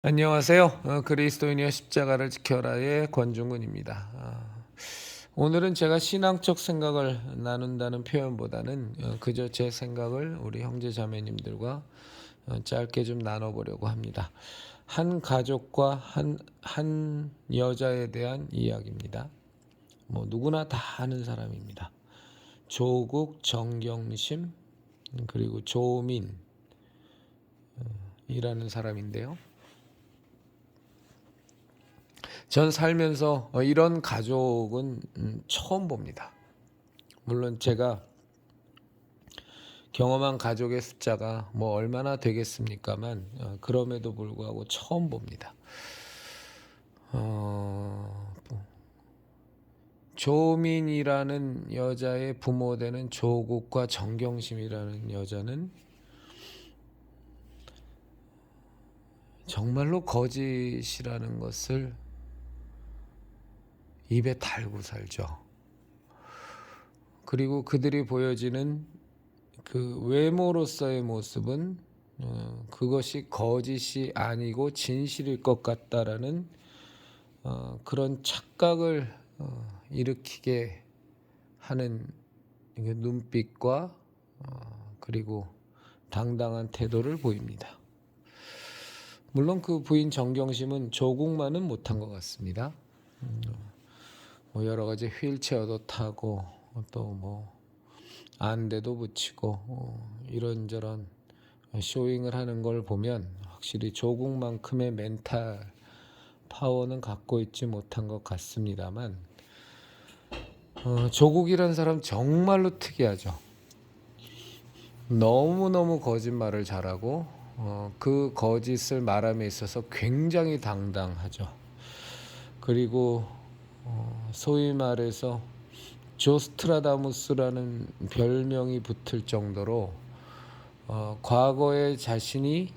안녕하세요. 그리스도인이여 십자가를 지켜라의 권중근입니다. 오늘은 제가 신앙적 생각을 나눈다는 표현보다는 그저 제 생각을 우리 형제 자매님들과 짧게 좀 나눠보려고 합니다. 한 가족과 한 여자에 대한 이야기입니다. 뭐 누구나 다 아는 사람입니다. 조국, 정경심, 그리고 조민이라는 사람인데요. 전 살면서 이런 가족은 처음 봅니다. 물론 제가 경험한 가족의 숫자가 뭐 얼마나 되겠습니까만 그럼에도 불구하고 처음 봅니다. 조민이라는 여자의 부모되는 조국과 정경심이라는 여자는 정말로 거짓이라는 것을 입에 달고 살죠. 그리고 그들이 보여지는 그 외모로서의 모습은 그것이 거짓이 아니고 진실일 것 같다라는 그런 착각을 일으키게 하는 눈빛과 그리고 당당한 태도를 보입니다. 물론 그 부인 정경심은 조국만은 못한 것 같습니다. 뭐 여러 가지 휠체어도 타고 또뭐 안대도 붙이고 이런저런 쇼잉을 하는 걸 보면 확실히 조국만큼의 멘탈 파워는 갖고 있지 못한 것 같습니다만 조국이란 사람 정말로 특이하죠. 너무너무 거짓말을 잘하고 그 거짓을 말함에 있어서 굉장히 당당하죠. 그리고 소위 말해서 조스트라다무스라는 별명이 붙을 정도로 과거에 자신이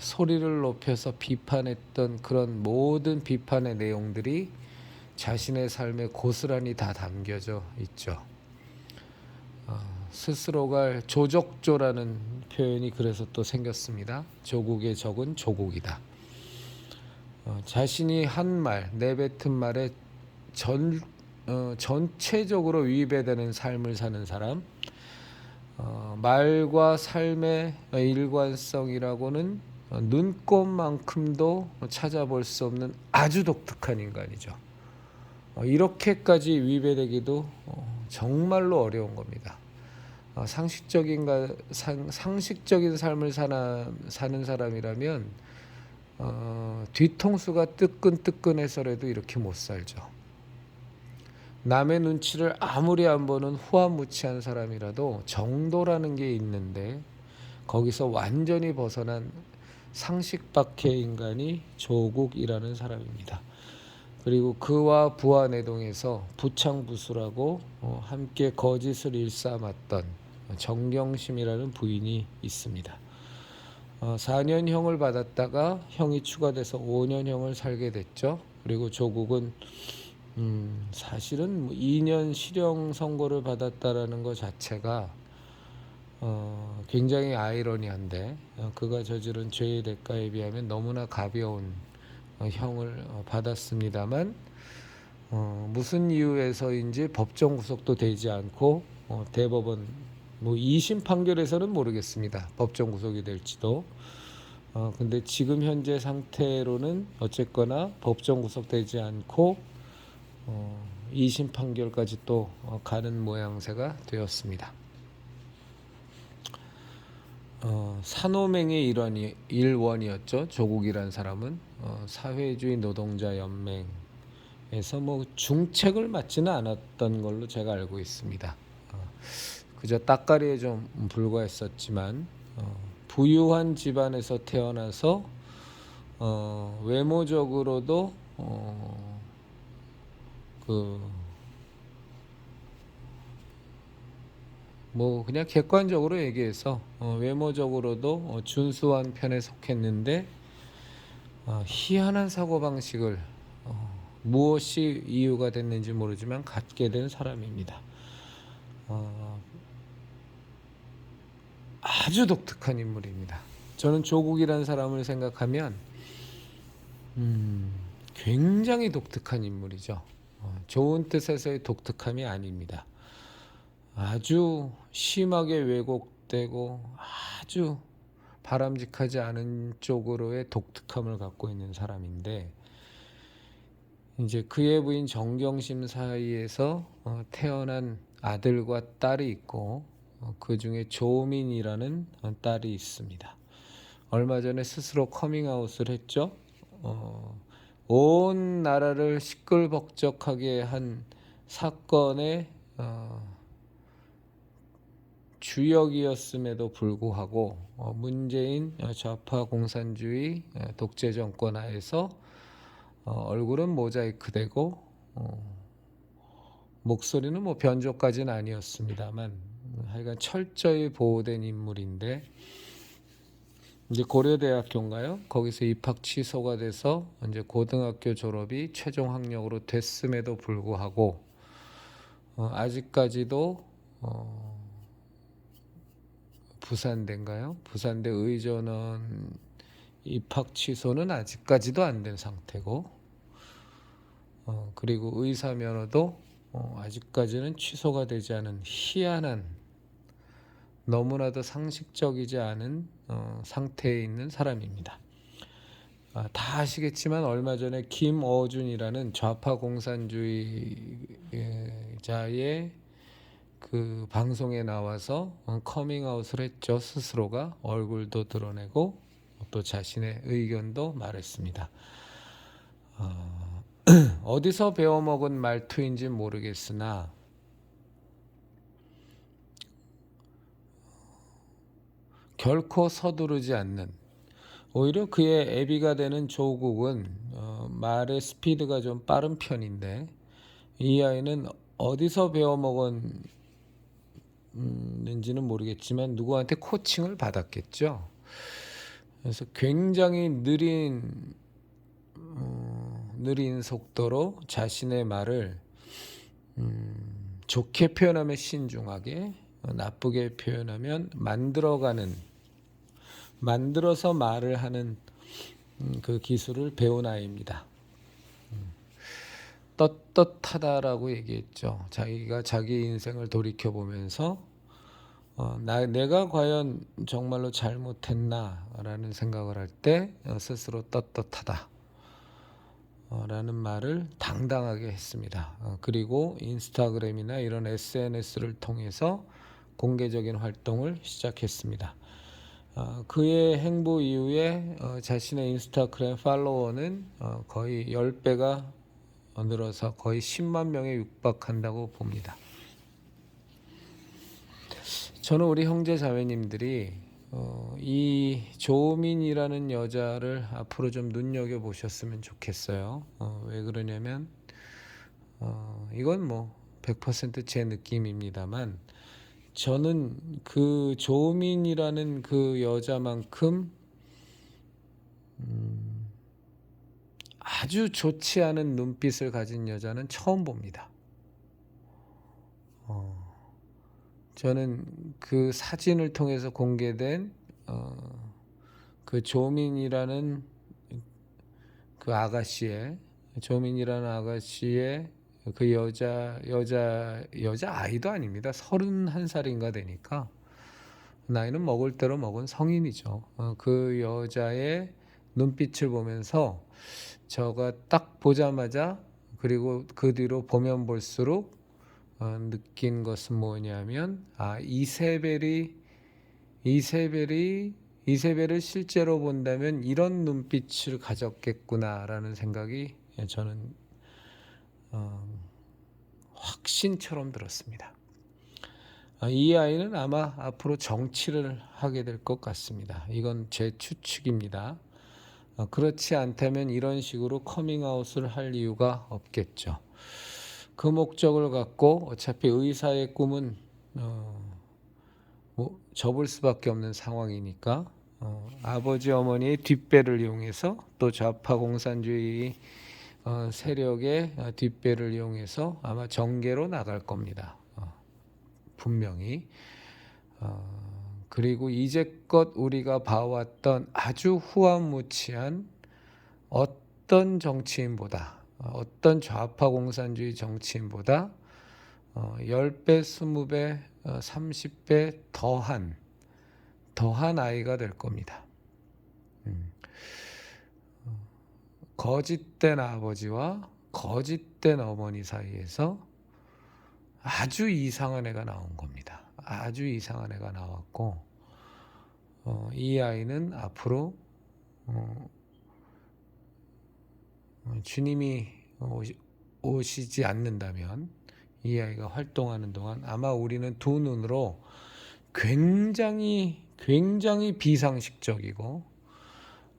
소리를 높여서 비판했던 그런 모든 비판의 내용들이 자신의 삶에 고스란히 다 담겨져 있죠. 스스로가 조족조라는 표현이 그래서 또 생겼습니다. 조국의 적은 조국이다. 자신이 한 말, 내뱉은 말에 전체적으로 위배되는 삶을 사는 사람, 말과 삶의 일관성이라고는 눈꼽만큼도 찾아볼 수 없는 아주 독특한 인간이죠. 이렇게까지 위배되기도 정말로 어려운 겁니다. 상식적인 삶을 사는 사람이라면 뒤통수가 뜨끈뜨끈해서라도 이렇게 못 살죠. 남의 눈치를 아무리 안 보는 후한무치한 사람이라도 정도라는 게 있는데 거기서 완전히 벗어난 상식 밖의 인간이 조국이라는 사람입니다. 그리고 그와 부하내동에서 부창부수라고 함께 거짓을 일삼았던 정경심이라는 부인이 있습니다. 4년형을 받았다가 형이 추가돼서 5년형을 살게 됐죠. 그리고 조국은 사실은 2년 실형 선고를 받았다라는 것 자체가 굉장히 아이러니한데 그가 저지른 죄의 대가에 비하면 너무나 가벼운 형을 받았습니다만 무슨 이유에서인지 법정 구속도 되지 않고 대법원 뭐 2심 판결에서는 모르겠습니다. 법정 구속이 될지도. 근데 지금 현재 상태로는 어쨌거나 법정 구속되지 않고 2심 판결까지 또 가는 모양새가 되었습니다. 산호맹의 일원이었죠. 조국이란 사람은 사회주의 노동자 연맹에서 뭐 중책을 맡지는 않았던 걸로 제가 알고 있습니다. 그저 따까리에 좀 불과했었지만 부유한 집안에서 태어나서 외모적으로도 뭐 그냥 객관적으로 얘기해서 외모적으로도 준수한 편에 속했는데 희한한 사고방식을 무엇이 이유가 됐는지 모르지만 갖게 된 사람입니다. 아주 독특한 인물입니다. 저는 조국이라는 사람을 생각하면 굉장히 독특한 인물이죠. 좋은 뜻에서의 독특함이 아닙니다. 아주 심하게 왜곡되고 아주 바람직하지 않은 쪽으로의 독특함을 갖고 있는 사람인데, 이제 그의 부인 정경심 사이에서 태어난 아들과 딸이 있고, 그 중에 조민이라는 딸이 있습니다. 얼마 전에 스스로 커밍아웃을 했죠. 온 나라를 시끌벅적하게 한 사건의 주역이었음에도 불구하고 문재인 좌파 공산주의 독재 정권 하에서 얼굴은 모자이크되고 목소리는 뭐 변조까지는 아니었습니다만 하여간 철저히 보호된 인물인데, 이제 고려대학교인가요? 거기서 입학 취소가 돼서 이제 고등학교 졸업이 최종 학력으로 됐음에도 불구하고 아직까지도 부산대인가요? 부산대 의전원 입학 취소는 아직까지도 안 된 상태고, 그리고 의사 면허도 아직까지는 취소가 되지 않은 희한한, 너무나도 상식적이지 않은 상태에 있는 사람입니다. 다 아시겠지만 얼마 전에 김어준이라는 좌파 공산주의자의 그 방송에 나와서 커밍아웃을 했죠. 스스로가 얼굴도 드러내고 또 자신의 의견도 말했습니다. 어디서 배워먹은 말투인지 모르겠으나 결코 서두르지 않는, 오히려 그의 애비가 되는 조국은 말의 스피드가 좀 빠른 편인데, 이 아이는 어디서 배워먹었는지는 모르겠지만 누구한테 코칭을 받았겠죠. 그래서 굉장히 느린 속도로 자신의 말을 좋게 표현하면 신중하게, 나쁘게 표현하면 만들어서 말을 하는 그 기술을 배운 아이입니다. 떳떳하다라고 얘기했죠. 자기가 자기 인생을 돌이켜보면서 내가 과연 정말로 잘못했나라는 생각을 할 때 스스로 떳떳하다 라는 말을 당당하게 했습니다. 그리고 인스타그램이나 이런 SNS를 통해서 공개적인 활동을 시작했습니다. 그의 행보 이후에 자신의 인스타그램 팔로워는 거의 10배가 늘어서 거의 10만 명에 육박한다고 봅니다. 저는 우리 형제 자매님들이 이 조민이라는 여자를 앞으로 좀 눈여겨보셨으면 좋겠어요. 왜 그러냐면 이건 뭐 100% 제 느낌입니다만, 저는 그 조민이라는 그 여자만큼 아주 좋지 않은 눈빛을 가진 여자는 처음 봅니다. 저는 그 사진을 통해서 공개된 그 조민이라는 그 조민이라는 아가씨의 그 여자 아이도 아닙니다. 31살인가 되니까 나이는 먹을 대로 먹은 성인이죠. 그 여자의 눈빛을 보면서 저가 딱 보자마자, 그리고 그 뒤로 보면 볼수록 느낀 것은 뭐냐면, 이세벨을 실제로 본다면 이런 눈빛을 가졌겠구나라는 생각이 저는 확신처럼 들었습니다. 이 아이는 아마 앞으로 정치를 하게 될 것 같습니다. 이건 제 추측입니다. 그렇지 않다면 이런 식으로 커밍아웃을 할 이유가 없겠죠. 그 목적을 갖고 어차피 의사의 꿈은 접을 수밖에 없는 상황이니까 아버지 어머니의 뒷배를 이용해서, 또 좌파 공산주의 세력의 뒷배를 이용해서 아마 정계로 나갈 겁니다. 분명히. 그리고 이제껏 우리가 봐왔던 아주 후한무치한 어떤 정치인보다 어떤 좌파 공산주의 정치인보다 10배, 20배, 30배 더한 아이가 될 겁니다. 거짓된 아버지와 거짓된 어머니 사이에서 아주 이상한 애가 나온 겁니다. 아주 이상한 애가 나왔고 이 아이는 앞으로 주님이 오시지 않는다면 이 아이가 활동하는 동안 아마 우리는 두 눈으로 굉장히 비상식적이고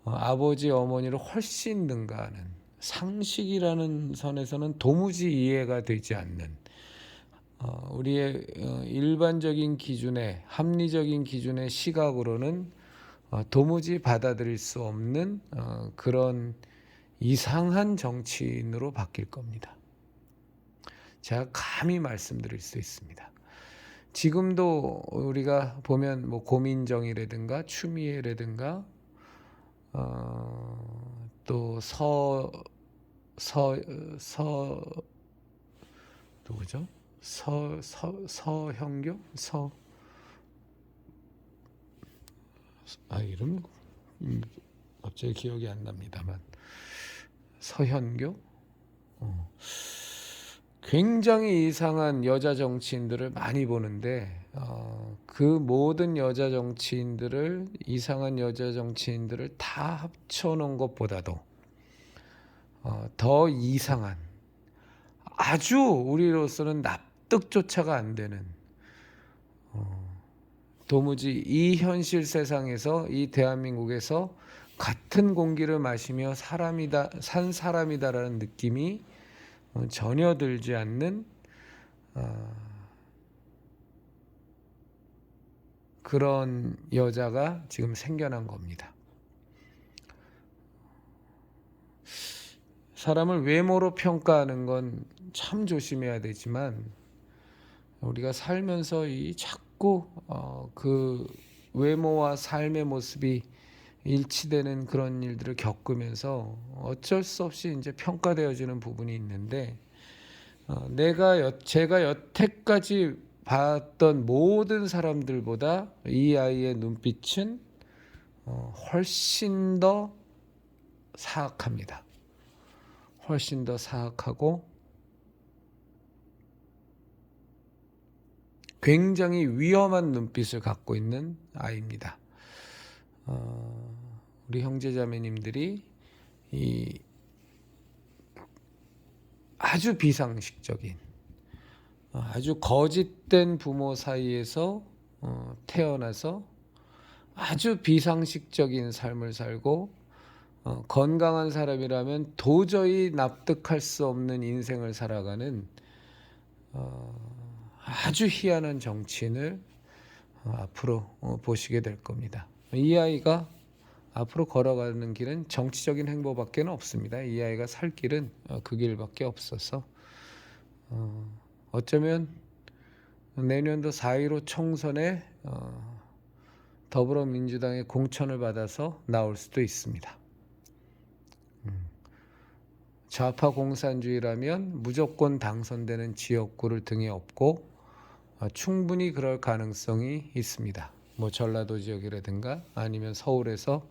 아버지 어머니를 훨씬 능가하는 상식이라는 선에서는 도무지 이해가 되지 않는 우리의 일반적인 기준의 합리적인 기준의 시각으로는 도무지 받아들일 수 없는 그런 이상한 정치인으로 바뀔 겁니다. 제가 감히 말씀드릴 수 있습니다. 지금도 우리가 보면 뭐 고민정이라든가 추미애라든가 또 누구죠? 서형교? 이름 갑자기 기억이 안 납니다만 서현교? 굉장히 이상한 여자 정치인들을 많이 보는데 그 모든 여자 정치인들을 이상한 여자 정치인들을 다 합쳐놓은 것보다도 더 이상한 아주 우리로서는 납득조차가 안 되는 도무지 이 현실 세상에서 이 대한민국에서 같은 공기를 마시며 산 사람이다라는 느낌이 전혀 들지 않는 그런 여자가 지금 생겨난 겁니다. 사람을 외모로 평가하는 건 참 조심해야 되지만 우리가 살면서 이 자꾸 그 외모와 삶의 모습이 일치되는 그런 일들을 겪으면서 어쩔 수 없이 이제 평가되어지는 부분이 있는데 제가 여태까지 봤던 모든 사람들보다 이 아이의 눈빛은 훨씬 더 사악합니다. 훨씬 더 사악하고 굉장히 위험한 눈빛을 갖고 있는 아이입니다. 우리 형제자매님들이 이 아주 비상식적인 아주 거짓된 부모 사이에서 태어나서 아주 비상식적인 삶을 살고 건강한 사람이라면 도저히 납득할 수 없는 인생을 살아가는 아주 희한한 정치인을 앞으로 보시게 될 겁니다. 이 아이가 앞으로 걸어가는 길은 정치적인 행보밖에 없습니다. 이 아이가 살 길은 그 길밖에 없어서 어쩌면 내년도 4.15 총선에 더불어민주당의 공천을 받아서 나올 수도 있습니다. 좌파 공산주의라면 무조건 당선되는 지역구를 등에 업고 충분히 그럴 가능성이 있습니다. 뭐 전라도 지역이라든가 아니면 서울에서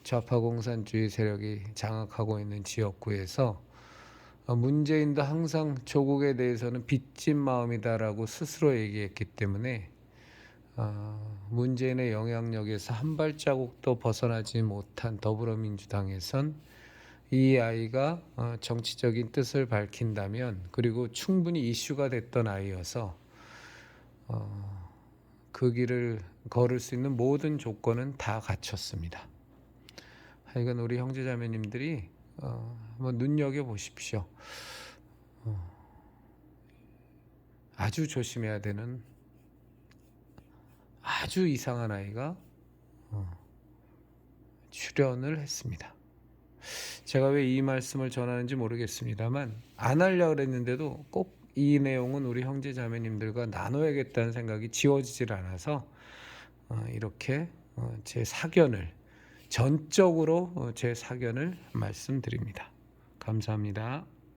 좌파 공산주의 세력이 장악하고 있는 지역구에서 문재인도 항상 조국에 대해서는 빚진 마음이다라고 스스로 얘기했기 때문에 문재인의 영향력에서 한 발자국도 벗어나지 못한 더불어민주당에선 이 아이가 정치적인 뜻을 밝힌다면 그리고 충분히 이슈가 됐던 아이여서 그 길을 걸을 수 있는 모든 조건은 다 갖췄습니다. 하여간 우리 형제자매님들이 한번 눈여겨보십시오. 아주 조심해야 되는 아주 이상한 아이가 출연을 했습니다. 제가 왜 이 말씀을 전하는지 모르겠습니다만 안 하려고 그랬는데도 꼭 이 내용은 우리 형제자매님들과 나눠야겠다는 생각이 지워지질 않아서 이렇게 제 사견을 전적으로 제 사견을 말씀드립니다. 감사합니다.